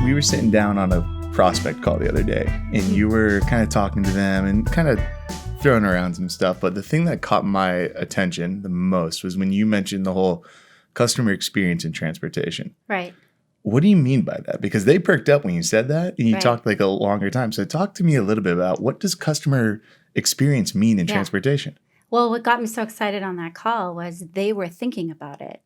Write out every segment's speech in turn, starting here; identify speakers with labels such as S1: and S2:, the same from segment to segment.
S1: We were sitting down on a prospect call the other day, and you were kind of talking to them and kind of throwing around some stuff. But the thing that caught my attention the most was when you mentioned the whole customer experience in transportation.
S2: Right.
S1: What do you mean by that? Because they perked up when you said that, and you
S2: Right.
S1: talked like a longer time. So talk to me a little bit about what does customer experience mean in transportation?
S2: Well, what got me so excited on that call was they were thinking about it.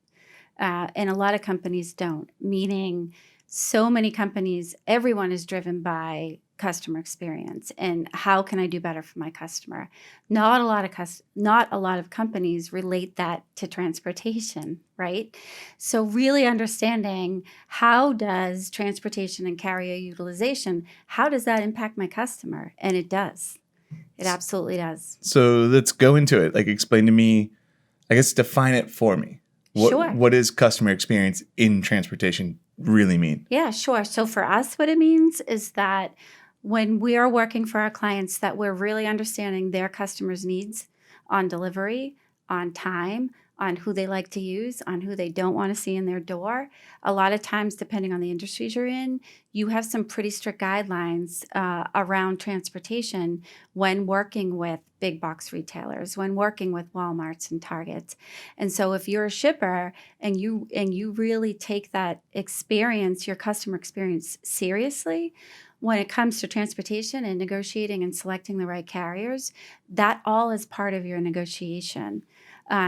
S2: And a lot of companies don't, meaning so many companies, everyone is driven by customer experience and how can I do better for my customer. Not a lot of companies relate that to transportation, right? So really understanding how does transportation and carrier utilization, how does that impact my customer? And it does. It absolutely does.
S1: So let's go into it. Like, explain to me, I guess define it for me.
S2: Sure.
S1: What does customer experience in transportation really mean?
S2: Yeah, sure. So for us, what it means is that when we are working for our clients, that we're really understanding their customers' needs on delivery, on time, on who they like to use, on who they don't want to see in their door. A lot of times, depending on the industries you're in, you have some pretty strict guidelines around transportation when working with big box retailers, when working with Walmarts and Targets. And so if you're a shipper and you really take that experience, your customer experience seriously, when it comes to transportation and negotiating and selecting the right carriers, that all is part of your negotiation.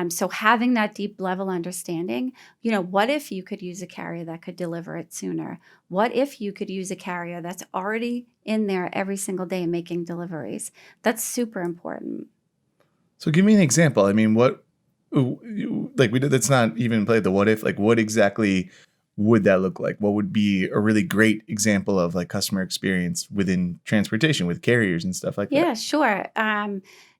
S2: So having that deep level understanding, what if you could use a carrier that could deliver it sooner? What if you could use a carrier that's already in there every single day making deliveries? That's super important.
S1: So give me an example. I mean, let's not even play the what if, like what exactly would that look like? What would be a really great example of like customer experience within transportation with carriers and stuff like that?
S2: Yeah, sure.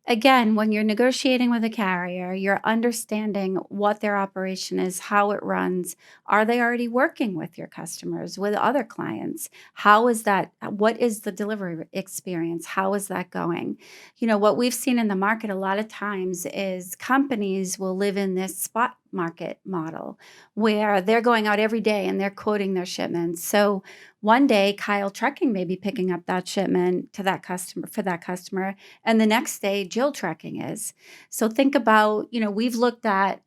S2: Again, when you're negotiating with a carrier, you're understanding what their operation is, how it runs. Are they already working with your customers, with other clients? How is that? What is the delivery experience? How is that going? What we've seen in the market a lot of times is companies will live in this spot market model where they're going out every day and they're quoting their shipments. So one day, Kyle Trucking may be picking up that shipment to that customer for that customer, and the next day, Jill Trucking is. So think about, we've looked at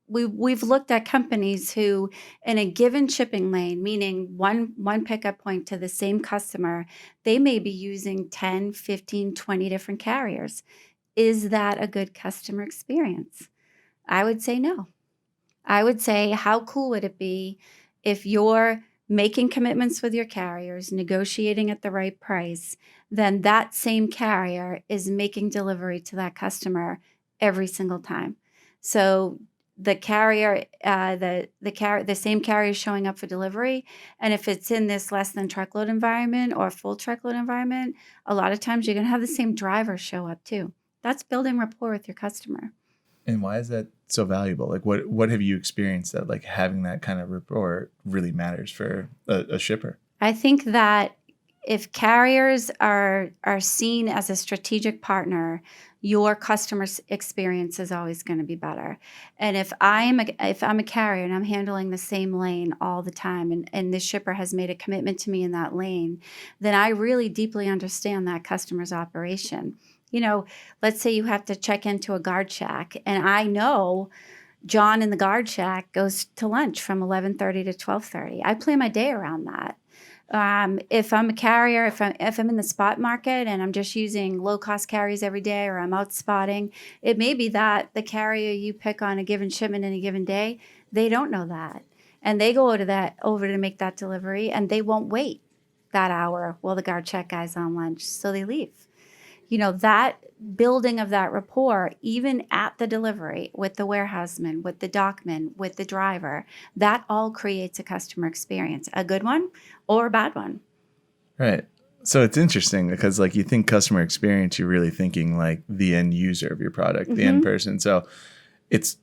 S2: we've looked at companies who, in a given shipping lane, meaning one pickup point to the same customer, they may be using 10, 15, 20 different carriers. Is that a good customer experience? I would say no. I would say, how cool would it be if you're making commitments with your carriers, negotiating at the right price, then that same carrier is making delivery to that customer every single time. So the carrier, the same carrier is showing up for delivery, and if it's in this less than truckload environment or full truckload environment, a lot of times you're going to have the same driver show up too. That's building rapport with your customer.
S1: And why is that so valuable? Like what have you experienced that like having that kind of rapport really matters for a shipper?
S2: I think that if carriers are seen as a strategic partner, your customer experience is always going to be better. And if I'm a carrier and I'm handling the same lane all the time, and this shipper has made a commitment to me in that lane, then I really deeply understand that customer's operation. Let's say you have to check into a guard shack, and I know John in the guard shack goes to lunch from 11:30 to 12:30. I plan my day around that. If I'm a carrier, if I'm in the spot market and I'm just using low-cost carriers every day, or I'm out spotting, it may be that the carrier you pick on a given shipment in a given day, they don't know that. And they go over to make that delivery, and they won't wait that hour while the guard shack guy's on lunch, so they leave. That building of that rapport, even at the delivery with the warehouseman, with the dockman, with the driver, that all creates a customer experience, a good one or a bad one.
S1: Right. So it's interesting because like you think customer experience, you're really thinking like the end user of your product, the end person. So it's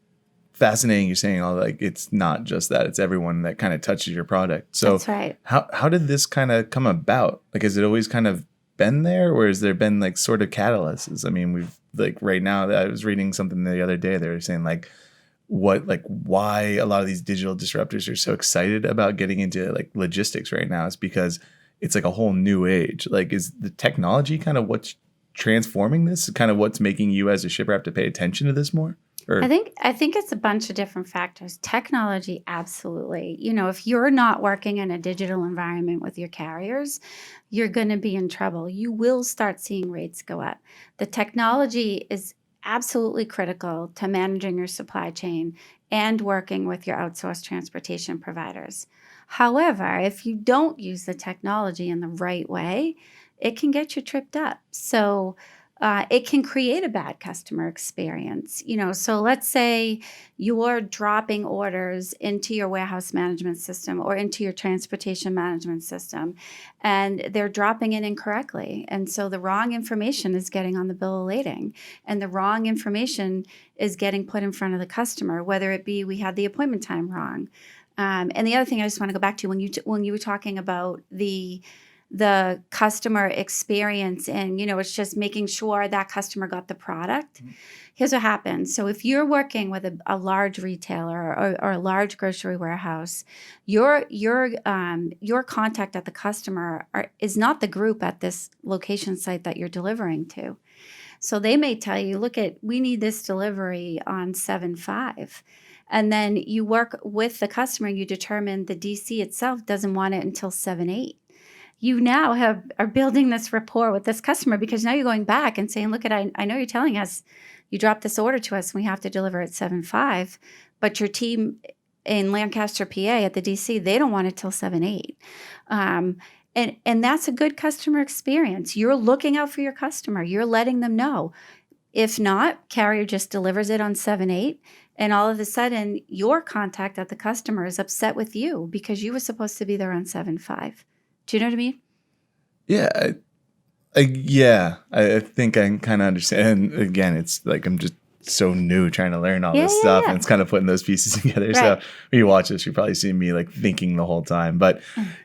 S1: fascinating you're saying all like it's not just that, it's everyone that kind of touches your product. So
S2: that's right.
S1: How did this kind of come about? Like, has it always kind of been there, or has there been like sort of catalysts? I mean, we've like right now, I was reading something the other day, they were saying like why a lot of these digital disruptors are so excited about getting into like logistics right now is because it's like a whole new age. Like, is the technology kind of what's transforming this? Kind of what's making you as a shipper have to pay attention to this more? Or
S2: I think it's a bunch of different factors. Technology, absolutely. If you're not working in a digital environment with your carriers, you're going to be in trouble. You will start seeing rates go up. The technology is absolutely critical to managing your supply chain and working with your outsourced transportation providers. However, if you don't use the technology in the right way, it can get you tripped up. So it can create a bad customer experience. So let's say you're dropping orders into your warehouse management system or into your transportation management system, and they're dropping it incorrectly. And so the wrong information is getting on the bill of lading, and the wrong information is getting put in front of the customer, whether it be we had the appointment time wrong. And the other thing I just want to go back to when you were talking about the customer experience, and it's just making sure that customer got the product. Mm-hmm. Here's what happens. So if you're working with a large retailer or a large grocery warehouse, your contact at the customer is not the group at this location site that you're delivering to. So they may tell you, we need this delivery on 7/5. And then you work with the customer and you determine the DC itself doesn't want it until 7/8. You now are building this rapport with this customer because now you're going back and saying, I know you're telling us you dropped this order to us and we have to deliver at 7/5, but your team in Lancaster, PA at the DC, they don't want it till 7/8. And that's a good customer experience. You're looking out for your customer. You're letting them know. If not, carrier just delivers it on 7/8. And all of a sudden, your contact at the customer is upset with you because you were supposed to be there on 7/5. Do you know what I mean?
S1: Yeah. I think I can kind of understand. And again, it's like I'm just so new trying to learn all this stuff. And it's kind of putting those pieces together. Right. So when you watch this, you probably see me like thinking the whole time. But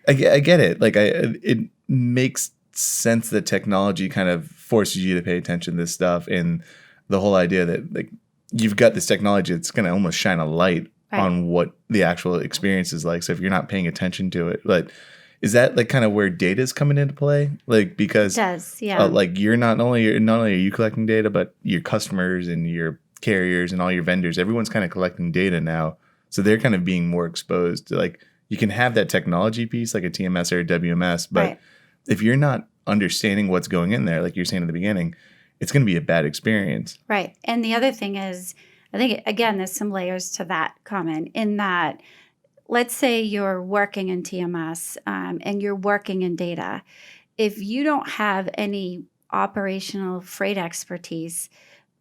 S1: I get it. Like it makes sense that technology kind of forces you to pay attention to this stuff. And the whole idea that like you've got this technology that's going to almost shine a light on what the actual experience is like. So if you're not paying attention to it, like, is that like kind of where data is coming into play? Like, because
S2: it does, yeah.
S1: Like you're not only are you collecting data, but your customers and your carriers and all your vendors, everyone's kind of collecting data now. So they're kind of being more exposed to, like, you can have that technology piece like a TMS or a WMS, but if you're not understanding what's going in there, like you're saying at the beginning, it's going to be a bad experience.
S2: Right. And the other thing is, I think, again, there's some layers to that comment in that, let's say you're working in TMS and you're working in data. If you don't have any operational freight expertise,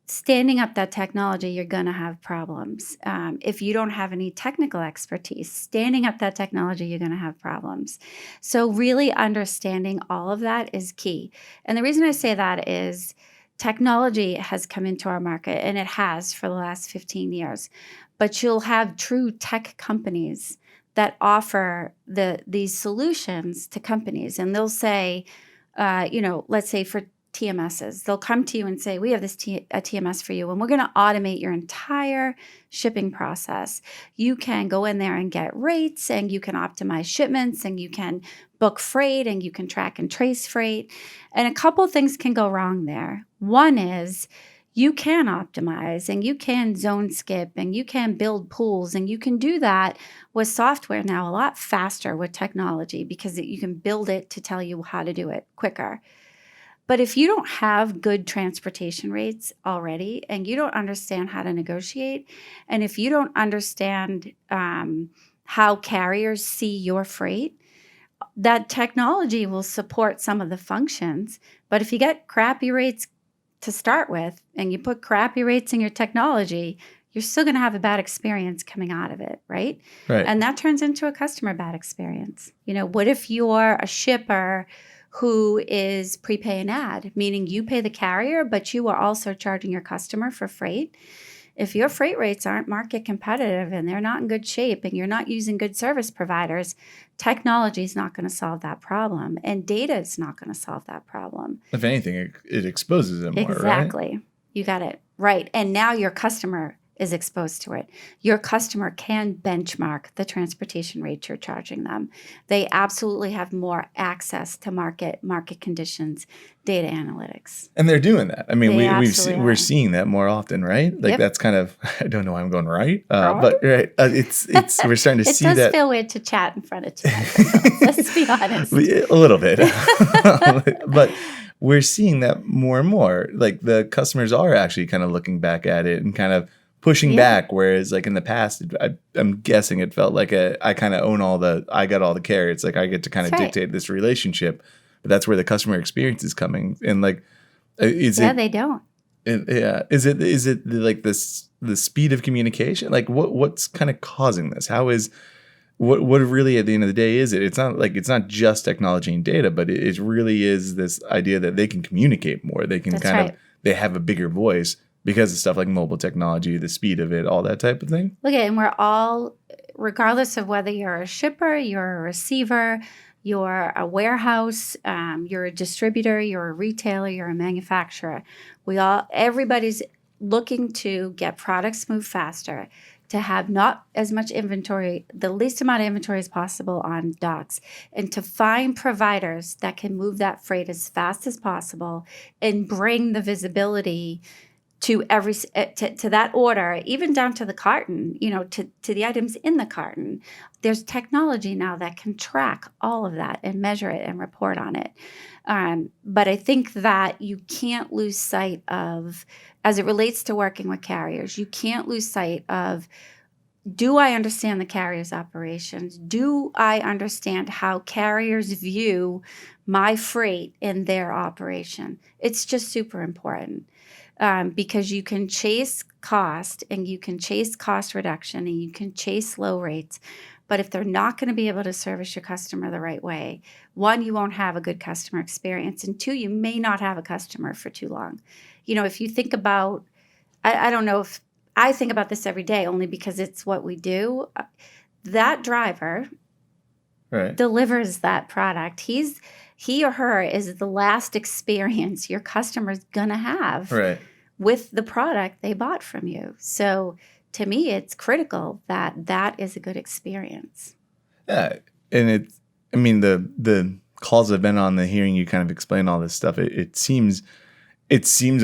S2: standing up that technology, you're going to have problems. If you don't have any technical expertise, standing up that technology, you're going to have problems. So really understanding all of that is key. And the reason I say that is technology has come into our market, and it has for the last 15 years. But you'll have true tech companies that offer these solutions to companies. And they'll say, let's say for TMSs, they'll come to you and say, we have this a TMS for you, and we're going to automate your entire shipping process. You can go in there and get rates, and you can optimize shipments, and you can book freight, and you can track and trace freight. And a couple things can go wrong there. One is you can optimize, and you can zone skip, and you can build pools, and you can do that with software now a lot faster with technology because you can build it to tell you how to do it quicker. But if you don't have good transportation rates already, and you don't understand how to negotiate, and if you don't understand how carriers see your freight, that technology will support some of the functions. But if you get crappy rates to start with, and you put crappy rates in your technology, you're still going to have a bad experience coming out of it, right? And that turns into a customer bad experience. What if you're a shipper who is prepay an ad, meaning you pay the carrier, but you are also charging your customer for freight? If your freight rates aren't market competitive and they're not in good shape and you're not using good service providers, technology is not going to solve that problem, and data is not going to solve that problem.
S1: If anything, it exposes it more,
S2: exactly. Right? You got it right. And now your customer is exposed to it. Your customer can benchmark the transportation rate you're charging them. They absolutely have more access to market conditions, data analytics.
S1: And they're doing that. I mean,
S2: They
S1: we're
S2: are.
S1: seeing that more often, right? Like
S2: Yep.
S1: that's kind of, I don't know why I'm going right,
S2: Right.
S1: but right, it's we're starting to
S2: It
S1: see
S2: does
S1: that.
S2: feel weird to chat in front of two microphones. Let's be honest.
S1: A little bit, but we're seeing that more and more. Like the customers are actually kind of looking back at it and kind of pushing
S2: Yeah.
S1: back. Whereas like in the past, I'm guessing it felt like I kind of own I got all the carrots. Like I get to kind of
S2: That's right.
S1: dictate this relationship. But that's where the customer experience is coming. And like, is
S2: Yeah,
S1: it?
S2: they don't.
S1: Yeah. Is it like the speed of communication? Like what's kind of causing this? How is what really at the end of the day is it? It's not just technology and data, but it really is this idea that they can communicate more. They can
S2: That's
S1: kind of
S2: right.
S1: they have a bigger voice because of stuff like mobile technology, the speed of it, all that type of thing.
S2: Look, and we're all, regardless of whether you're a shipper, you're a receiver, you're a warehouse, you're a distributor, you're a retailer, you're a manufacturer. Everybody's looking to get products move faster, to have not as much inventory, the least amount of inventory as possible on docks, and to find providers that can move that freight as fast as possible and bring the visibility to to that order, even down to the carton, to the items in the carton. There's technology now that can track all of that and measure it and report on it. But I think that you can't lose sight of, as it relates to working with carriers, you can't lose sight of, do I understand the carrier's operations? Do I understand how carriers view my freight in their operation? It's just super important. Because you can chase cost and you can chase cost reduction and you can chase low rates. But if they're not going to be able to service your customer the right way, one, you won't have a good customer experience. And two, you may not have a customer for too long. If you think about, I don't know if I think about this every day only because it's what we do. That driver delivers that product. He or her is the last experience your customer's going to have with the product they bought from you. So to me, it's critical that that is a good experience.
S1: Yeah. And the calls I've been on, the hearing you kind of explain all this stuff, it seems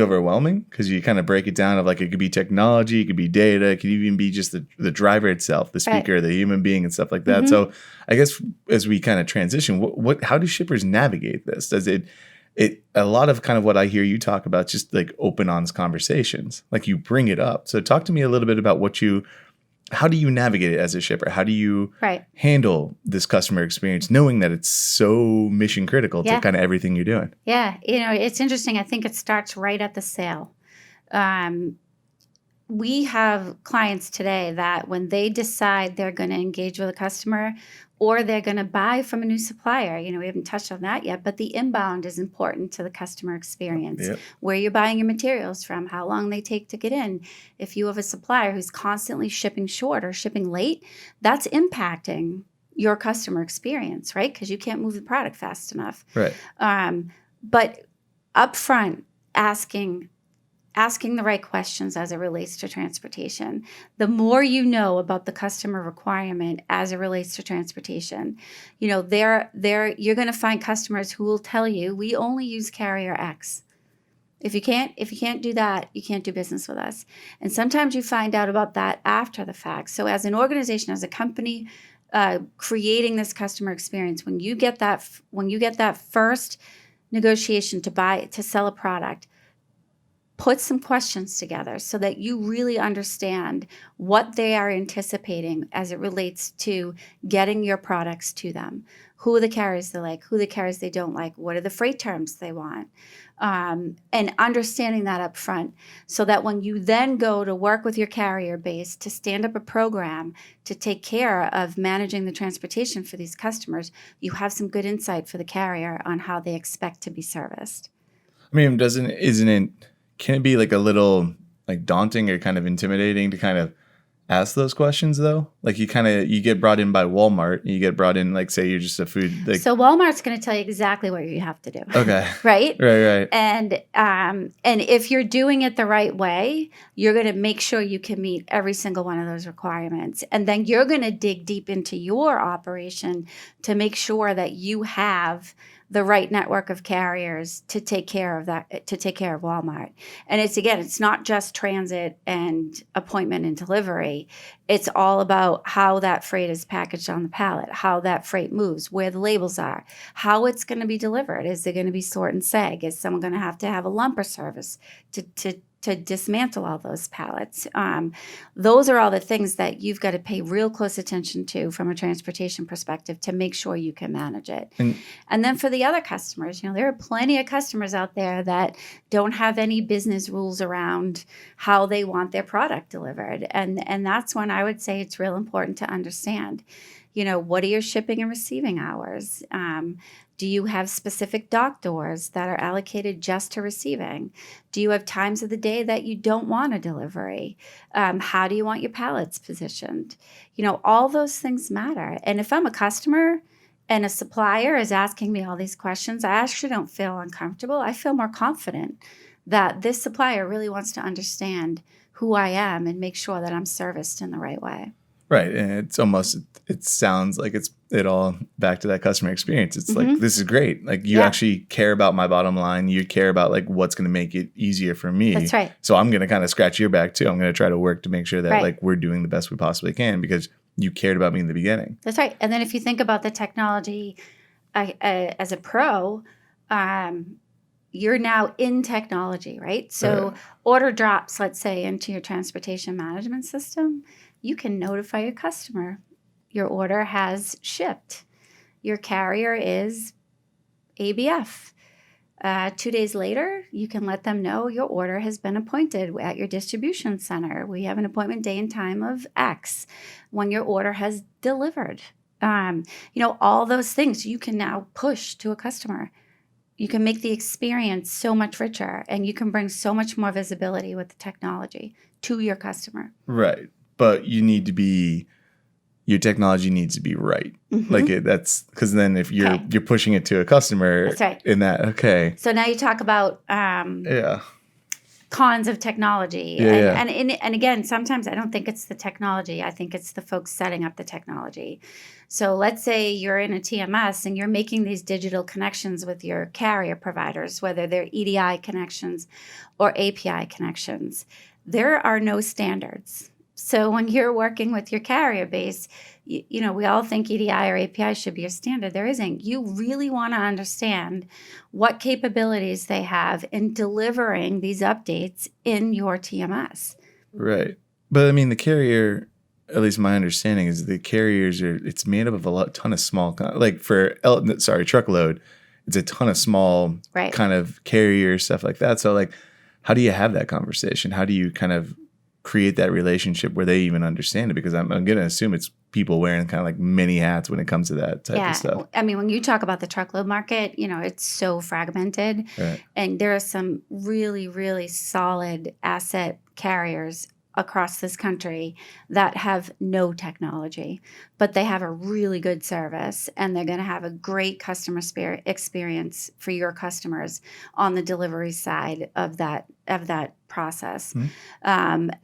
S1: overwhelming because you kind of break it down of like, it could be technology, it could be data, it could even be just the driver itself, the speaker, the human being and stuff like that. Mm-hmm. So I guess as we kind of transition, how do shippers navigate this? Does it a lot of kind of what I hear you talk about, just like open, honest conversations, like you bring it up. So talk to me a little bit about how do you navigate it as a shipper? How do you handle this customer experience, knowing that it's so mission critical to kind of everything you're doing?
S2: Yeah. It's interesting. I think it starts right at the sale. We have clients today that when they decide they're going to engage with a customer or they're going to buy from a new supplier, we haven't touched on that yet, but the inbound is important to the customer experience. Yep. Where you're buying your materials from, how long they take to get in. If you have a supplier who's constantly shipping short or shipping late, that's impacting your customer experience, right? Because you can't move the product fast enough.
S1: Right.
S2: But upfront, asking the right questions as it relates to transportation. The more you know about the customer requirement as it relates to transportation, you're going to find customers who will tell you, we only use carrier X. If you can't do that, you can't do business with us. And sometimes you find out about that after the fact. So as an organization, as a company, creating this customer experience, when you get that first negotiation to sell a product, put some questions together so that you really understand what they are anticipating as it relates to getting your products to them. Who are the carriers they like? Who are the carriers they don't like? What are the freight terms they want? And understanding that up front so that when you then go to work with your carrier base to stand up a program to take care of managing the transportation for these customers, you have some good insight for the carrier on how they expect to be serviced.
S1: I mean, can it be like a little like daunting or kind of intimidating to kind of ask those questions though? Like you get brought in by Walmart, you get brought in, like, say you're just a food, like,
S2: So Walmart's going to tell you exactly what you have to do.
S1: okay.
S2: Right?
S1: Right.
S2: And if you're doing it the right way, you're going to make sure you can meet every single one of those requirements. And then you're going to dig deep into your operation to make sure that you have the right network of carriers to take care of that, to take care of Walmart. And it's not just transit and appointment and delivery. It's all about how that freight is packaged on the pallet, how that freight moves, where the labels are, how it's going to be delivered. Is it going to be sort and seg? Is someone going to have a lumper service to dismantle all those pallets? Those are all the things that you've got to pay real close attention to from a transportation perspective to make sure you can manage it. And then for the other customers, there are plenty of customers out there that don't have any business rules around how they want their product delivered. And that's when I would say it's real important to understand, what are your shipping and receiving hours? Do you have specific dock doors that are allocated just to receiving? Do you have times of the day that you don't want a delivery? How do you want your pallets positioned? All those things matter. And if I'm a customer and a supplier is asking me all these questions, I actually don't feel uncomfortable. I feel more confident that this supplier really wants to understand who I am and make sure that I'm serviced in the right way.
S1: Right. And it sounds like it all back to that customer experience. It's like, this is great. Like, you actually care about my bottom line. You care about, like, what's going to make it easier for me.
S2: That's right.
S1: So I'm going to kind of scratch your back too. I'm going to try to work to make sure that like we're doing the best we possibly can because you cared about me in the beginning. That's
S2: right. And then if you think about the technology as a pro, you're now in technology, right? So order drops, let's say, into your transportation management system. You can notify your customer your order has shipped. Your carrier is ABF. 2 days later, you can let them know your order has been appointed at your distribution center. We have an appointment day and time of X when your order has delivered. All those things you can now push to a customer. You can make the experience so much richer, and you can bring so much more visibility with the technology to your customer.
S1: Right. But your technology needs to be right. Like that's because then if you're pushing it to a customer,
S2: that's right.
S1: In that, okay.
S2: So now you talk about cons of technology. And again, sometimes I don't think it's the technology. I think it's the folks setting up the technology. So let's say you're in a TMS and you're making these digital connections with your carrier providers, whether they're EDI connections or API connections. There are no standards. So when you're working with your carrier base, we all think EDI or API should be your standard. There isn't. You really want to understand what capabilities they have in delivering these updates in your TMS.
S1: Right. But I mean, the carrier, at least my understanding is the carriers it's made up of a ton of small, like for truckload, it's a ton of small kind of carrier stuff like that. So like, how do you have that conversation? How do you kind of create that relationship where they even understand it? Because I'm going to assume it's people wearing kind of like many hats when it comes to that type of stuff.
S2: I mean, when you talk about the truckload market, it's so fragmented.
S1: Right.
S2: And there are some really, really solid asset carriers across this country that have no technology, but they have a really good service, and they're going to have a great customer experience for your customers on the delivery side of that process. And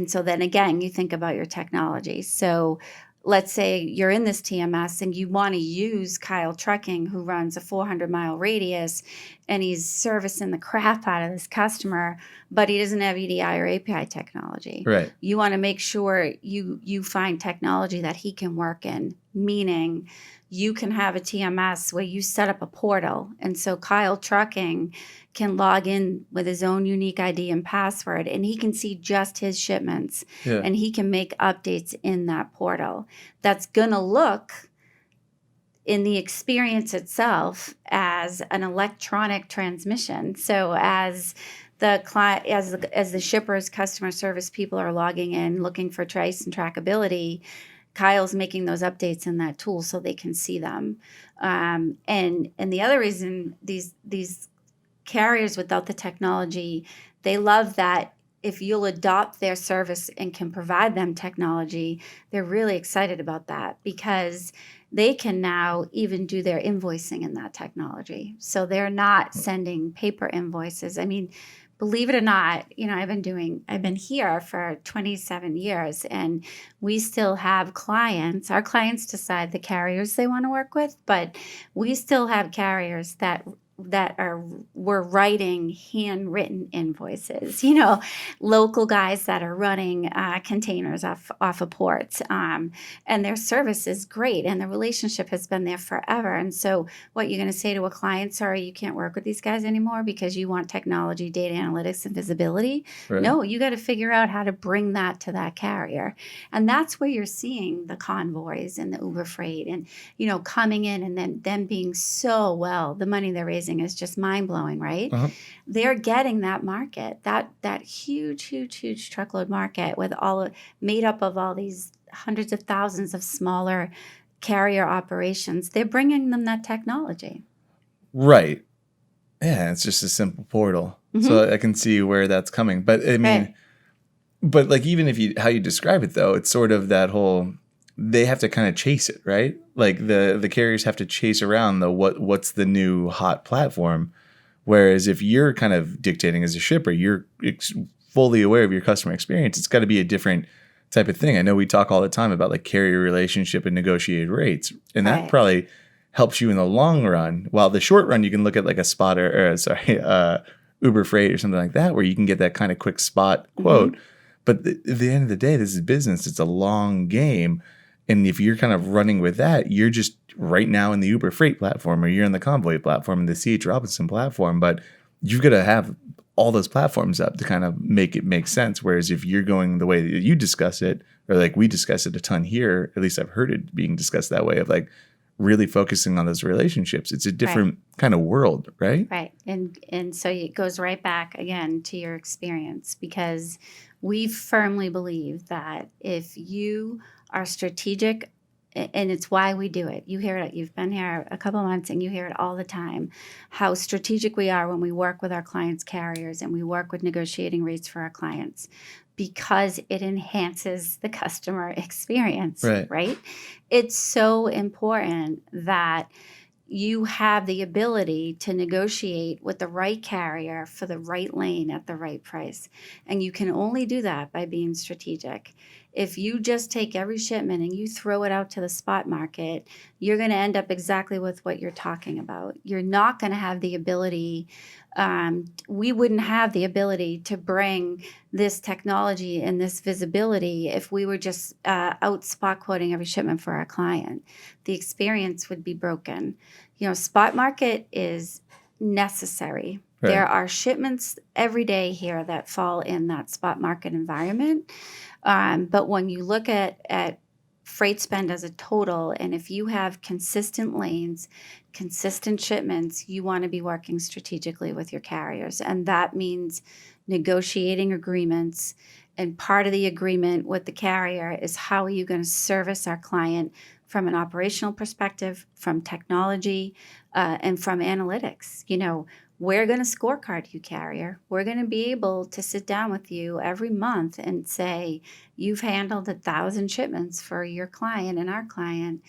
S2: so then again, you think about your technology. So let's say you're in this TMS and you want to use Kyle Trucking, who runs a 400-mile radius, and he's servicing the crap out of this customer, but he doesn't have EDI or API technology.
S1: Right.
S2: You want to make sure you find technology that he can work in, meaning you can have a TMS where you set up a portal. And so Kyle Trucking can log in with his own unique ID and password, and he can see just his shipments, and he can make updates in that portal. That's going to look in the experience itself as an electronic transmission. So as the client, as the shipper's customer service people are logging in, looking for trace and trackability, Kyle's making those updates in that tool so they can see them. And the other reason these carriers without the technology, they love that if you'll adopt their service and can provide them technology, they're really excited about that because they can now even do their invoicing in that technology. So they're not sending paper invoices. I mean, believe it or not, I've been here for 27 years and we still have clients. Our clients decide the carriers they want to work with, but we still have carriers that we're writing handwritten invoices, local guys that are running containers off of ports, and their service is great and the relationship has been there forever. And so what you're going to say to a client, sorry, you can't work with these guys anymore because you want technology, data analytics, and visibility.
S1: Right.
S2: No, you got to figure out how to bring that to that carrier. And that's where you're seeing the Convoys and the Uber Freight and, coming in and then them being so well, the money they're raising is just mind-blowing, right?
S1: Uh-huh.
S2: They're getting that market, that huge truckload market with made up of all these hundreds of thousands of smaller carrier operations. They're bringing them that technology.
S1: Right. Yeah, it's just a simple portal.
S2: Mm-hmm.
S1: So I can see where that's coming. But I mean,
S2: Right.
S1: but like even how you describe it though, it's sort of that whole, they have to kind of chase it, right? Like the carriers have to chase around what's the new hot platform. Whereas if you're kind of dictating as a shipper, you're fully aware of your customer experience. It's got to be a different type of thing. I know we talk all the time about like carrier relationship and negotiated rates, and that
S2: Right.
S1: probably helps you in the long run. While the short run, you can look at like a Uber Freight or something like that, where you can get that kind of quick spot quote.
S2: Mm-hmm.
S1: But at the end of the day, this is business. It's a long game. And if you're kind of running with that, you're just right now in the Uber Freight platform or you're in the Convoy platform and the C.H. Robinson platform. But you've got to have all those platforms up to kind of make it make sense. Whereas if you're going the way that you discuss it, or like we discuss it a ton here, at least I've heard it being discussed that way, of like really focusing on those relationships. It's a different kind of world, right?
S2: Right. And so it goes right back again to your experience because we firmly believe that if you are strategic, and it's why we do it. You hear it. You've been here a couple months and you hear it all the time, how strategic we are when we work with our clients' carriers and we work with negotiating rates for our clients because it enhances the customer experience, right? It's so important that you have the ability to negotiate with the right carrier for the right lane at the right price. And you can only do that by being strategic. If you just take every shipment and you throw it out to the spot market, you're going to end up exactly with what you're talking about. You're not going to have the ability, we wouldn't have the ability to bring this technology and this visibility if we were just out spot quoting every shipment for our client. The experience would be broken. Spot market is necessary.
S1: Right.
S2: There are shipments every day here that fall in that spot market environment. But when you look at freight spend as a total, and if you have consistent lanes, consistent shipments, you want to be working strategically with your carriers. And that means negotiating agreements. And part of the agreement with the carrier is how are you going to service our client from an operational perspective, from technology, and from analytics. We're going to scorecard you, carrier. We're going to be able to sit down with you every month and say, you've handled 1,000 shipments for your client and our client.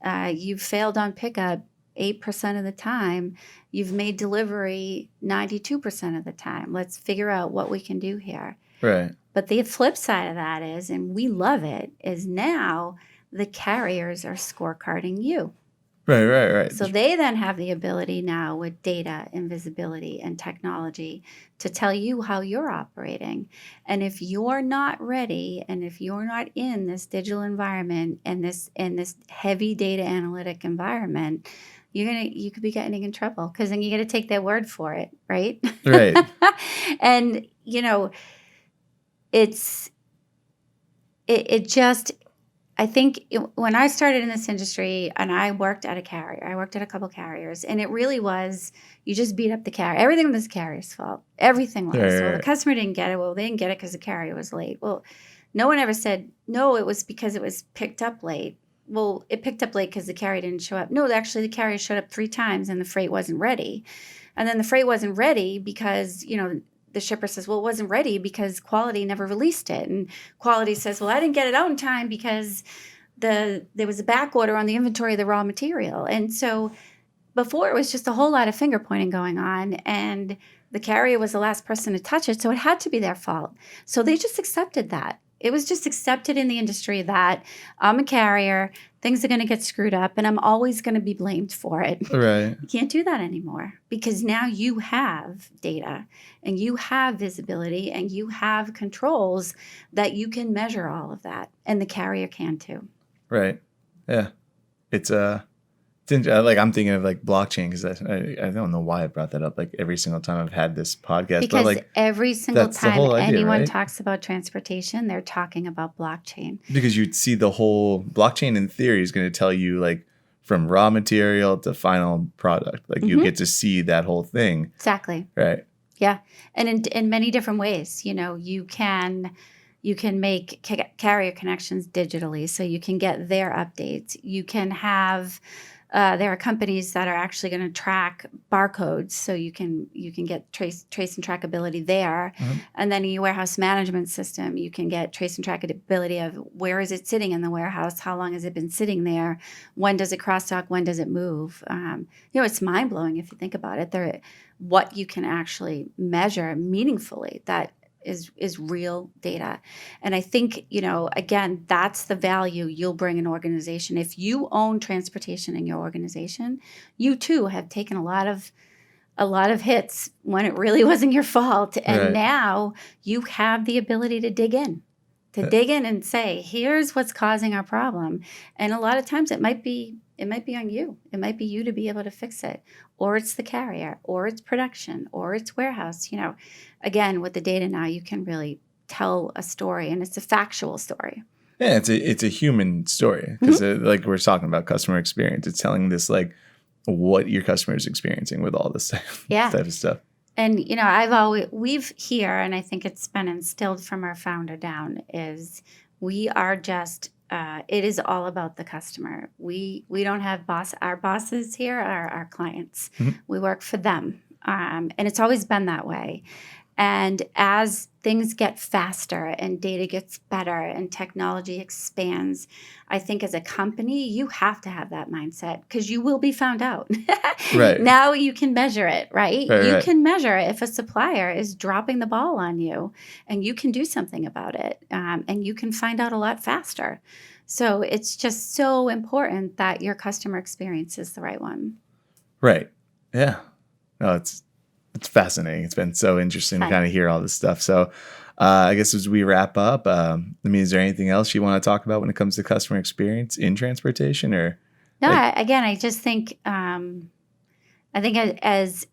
S2: You've failed on pickup 8% of the time. You've made delivery 92% of the time. Let's figure out what we can do here.
S1: Right.
S2: But the flip side of that is, and we love it, is now the carriers are scorecarding you.
S1: Right.
S2: So they then have the ability now with data and visibility and technology to tell you how you're operating. And if you're not ready and if you're not in this digital environment and this heavy data analytic environment, you could be getting in trouble because then you got to take their word for it, right?
S1: Right.
S2: And it just, I think when I started in this industry and I worked at a carrier, I worked at a couple carriers, and it really was, you just beat up the carrier. Everything was the carrier's fault. Everything was.
S1: Right.
S2: Well, the customer didn't get it. Well, they didn't get it because the carrier was late. Well, no one ever said, no, it was because it was picked up late. Well, it picked up late because the carrier didn't show up. No, actually the carrier showed up 3 times and the freight wasn't ready. And then the freight wasn't ready because, the shipper says, well, it wasn't ready because quality never released it. And quality says, well, I didn't get it out in time because there was a back order on the inventory of the raw material. And so before, it was just a whole lot of finger pointing going on, and the carrier was the last person to touch it, so it had to be their fault. So they just accepted that. It was just accepted in the industry that I'm a carrier, things are going to get screwed up, and I'm always going to be blamed for it.
S1: Right.
S2: You can't do that anymore because now you have data and you have visibility and you have controls that you can measure all of that, and the carrier can too.
S1: Right. Yeah. It's like I'm thinking of like blockchain because I don't know why I brought that up like every single time I've had this podcast.
S2: Because
S1: but like
S2: every single
S1: that's the
S2: time
S1: whole idea,
S2: anyone
S1: right?
S2: talks about transportation, they're talking about blockchain.
S1: Because you'd see the whole blockchain in theory is going to tell you like from raw material to final product. Like you get to see that whole thing.
S2: Exactly.
S1: Right.
S2: Yeah. And in many different ways, you can make carrier connections digitally, so you can get their updates. You can have there are companies that are actually going to track barcodes, so you can get trace and trackability there. And then in your warehouse management system, you can get trace and trackability of where is it sitting in the warehouse, how long has it been sitting there, when does it cross dock, when does it move. It's mind blowing if you think about it. What you can actually measure meaningfully that is real data. And I think, again, that's the value you'll bring an organization. If you own transportation in your organization, you too have taken a lot of hits when it really wasn't your fault. And now you have the ability to dig in and say, here's what's causing our problem. And a lot of times it might be on you. It might be you to be able to fix it, or it's the carrier, or it's production, or it's warehouse. Again, with the data now, you can really tell a story, and it's a factual story.
S1: Yeah, it's a human story because like we're talking about customer experience. It's telling this like what your customer is experiencing with all this type of stuff.
S2: And, we've here, and I think it's been instilled from our founder down, is we are just, it is all about the customer. We don't have our bosses here are our clients. We work for them. And it's always been that way. And as things get faster and data gets better and technology expands, I think as a company, you have to have that mindset because you will be found out.
S1: Right.
S2: Now you can measure it, right? You
S1: Right.
S2: can measure if a supplier is dropping the ball on you, and you can do something about it. And you can find out a lot faster. So it's just so important that your customer experience is the right one.
S1: Right. Yeah. No, it's fascinating. It's been so interesting to kind of hear all this stuff. So I guess as we wrap up, is there anything else you want to talk about when it comes to customer experience in transportation? Or
S2: no, again, I just think as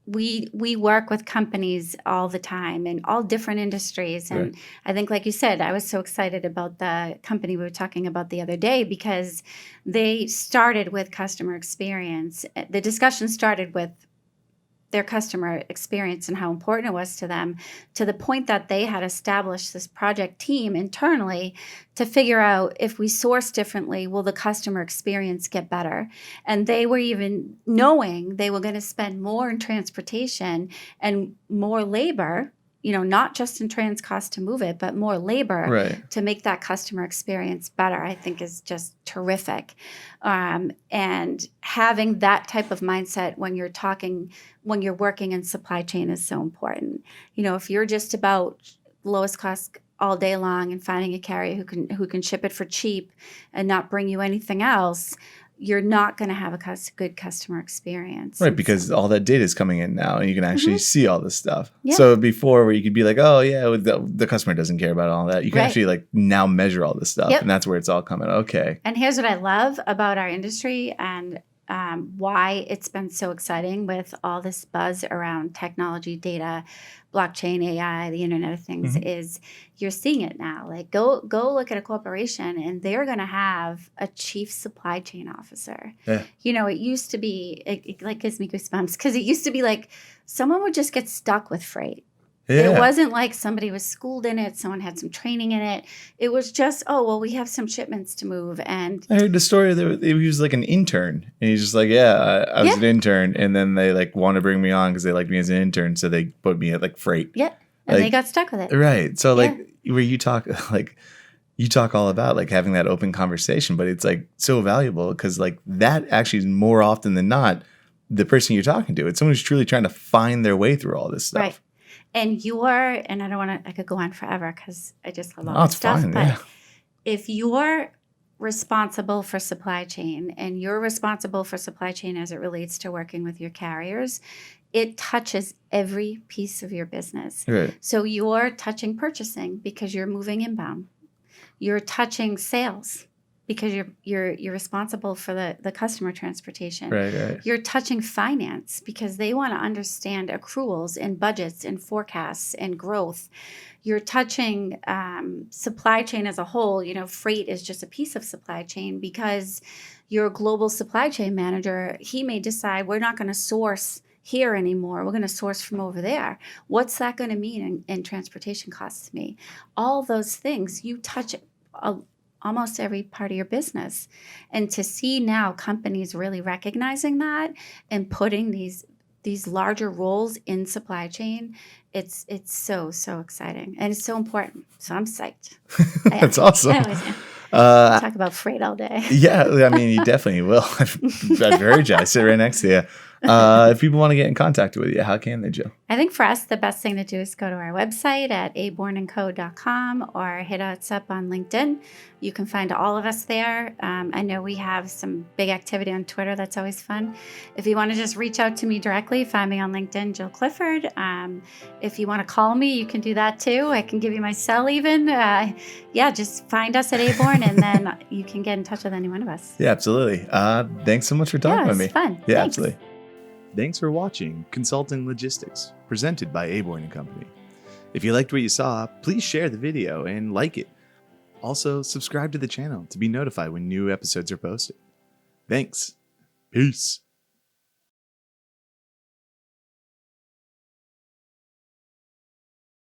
S2: we work with companies all the time in all different industries. And I think, like you said, I was so excited about the company we were talking about the other day because they started with customer experience. The discussion started with their customer experience and how important it was to them, to the point that they had established this project team internally to figure out if we source differently, will the customer experience get better? And they were even knowing they were going to spend more in transportation and more labor, not just in trans cost to move it, but more labor to make that customer experience better, I think is just terrific. And having that type of mindset when you're working in supply chain is so important. If you're just about lowest cost all day long and finding a carrier who can ship it for cheap and not bring you anything else, you're not going to have a good customer experience.
S1: Right, because all that data is coming in now and you can actually see all this stuff.
S2: Yeah.
S1: So before where you could be like, oh yeah, the customer doesn't care about all that. You can actually like now measure all this stuff and that's where it's all coming. Okay.
S2: And here's what I love about our industry and why it's been so exciting with all this buzz around technology, data, blockchain, AI, the Internet of Things, is you're seeing it now. Like go look at a corporation and they're going to have a chief supply chain officer. Yeah. It used to be, it like gives me goosebumps because it used to be like someone would just get stuck with freight. It
S1: Yeah.
S2: wasn't like somebody was schooled in it, someone had some training in it. It was just, oh, well, we have some shipments to move. And
S1: I heard the story that he was like an intern, and he's just like, yeah, I was
S2: yeah,
S1: an intern, and then they like want to bring me on because they liked me as an intern, so they put me at like freight.
S2: yeah. And they
S1: Like,
S2: got stuck with it.
S1: right. So
S2: Yeah.
S1: like where you talk like you talk all about like having that open conversation, but it's like so valuable because like that actually is more often than not the person you're talking to. It's someone who's truly trying to find their way through all this stuff.
S2: Right. And and I don't want to, I could go on forever because I just love all
S1: Oh,
S2: this
S1: it's
S2: stuff.
S1: fine.
S2: But
S1: Yeah.
S2: if you're responsible for supply chain and you're responsible for supply chain as it relates to working with your carriers, it touches every piece of your business.
S1: Right.
S2: So you're touching purchasing because you're moving inbound. You're touching sales because you're responsible for the customer transportation.
S1: Right.
S2: You're touching finance because they want to understand accruals and budgets and forecasts and growth. You're touching supply chain as a whole. Freight is just a piece of supply chain because your global supply chain manager, he may decide we're not going to source here anymore. We're going to source from over there. What's that going to mean in transportation costs to me? All those things, you touch almost every part of your business. And to see now companies really recognizing that and putting these larger roles in supply chain, it's so exciting and it's so important. So I'm psyched.
S1: That's awesome.
S2: Anyways, yeah. Talk about freight all day.
S1: Yeah, I mean, you definitely will. I'm very jealous. I sit right next to you. If people want to get in contact with you, how can they, Jill?
S2: I think for us, the best thing to do is go to our website at abornandco.com or hit us up on LinkedIn. You can find all of us there. I know we have some big activity on Twitter. That's always fun. If you want to just reach out to me directly, find me on LinkedIn, Jill Clifford. If you want to call me, you can do that too. I can give you my cell even. Just find us at Aborn and then you can get in touch with any one of us.
S1: Yeah, absolutely. Thanks so much for talking with me.
S2: It was fun.
S1: Yeah,
S2: Thanks.
S1: absolutely. Thanks for watching Consulting Logistics, presented by Aborn Company. If you liked what you saw, please share the video and like it. Also, subscribe to the channel to be notified when new episodes are posted. Thanks. Peace.